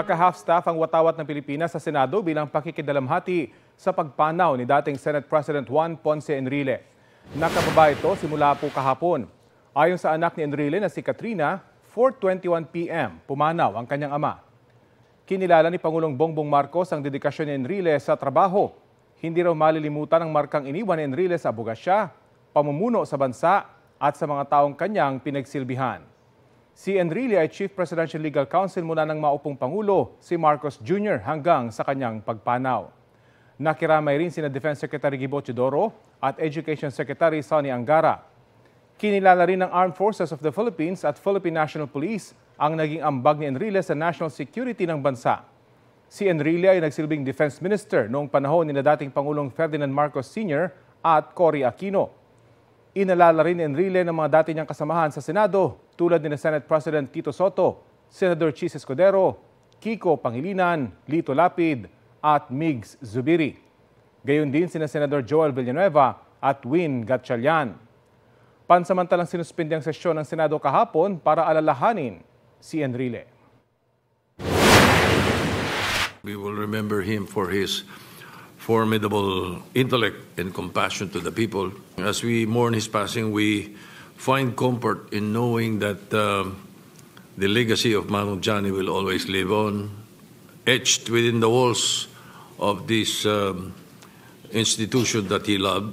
Naka-half-staff ang watawat ng Pilipinas sa Senado bilang pakikidalamhati sa pagpanaw ni dating Senate President Juan Ponce Enrile. Nakababa ito simula po kahapon. Ayon sa anak ni Enrile na si Katrina, 4:21 p.m. pumanaw ang kanyang ama. Kinilala ni Pangulong Bongbong Marcos ang dedikasyon ni Enrile sa trabaho. Hindi raw malilimutan ang markang iniwan ni Enrile sa abogasya, pamumuno sa bansa at sa mga taong kanyang pinagsilbihan. Si Enrile ay Chief Presidential Legal Counsel mula ng maupong Pangulo, si Marcos Jr. hanggang sa kanyang pagpanaw. Nakiramay rin sina Defense Secretary Gibo Teodoro at Education Secretary Sonny Angara. Kinilala rin ng Armed Forces of the Philippines at Philippine National Police ang naging ambag ni Enrile sa national security ng bansa. Si Enrile ay nagsilbing Defense Minister noong panahon ni dating Pangulong Ferdinand Marcos Sr. at Cory Aquino. Inalala rin ni Enrile ng mga dati niyang kasamahan sa Senado tulad ni Senate President Tito Soto, Senator Chis Escudero, Kiko Pangilinan, Lito Lapid at Migs Zubiri. Gayon din sina Senador Joel Villanueva at Win Gatchalian. Pansamantalang sinuspindi ang sesyon ng Senado kahapon para alalahanin si Enrile. We will remember him for his formidable intellect and compassion to the people. As we mourn his passing, we find comfort in knowing that the legacy of Manong Johnny will always live on, etched within the walls of this institution that he loved.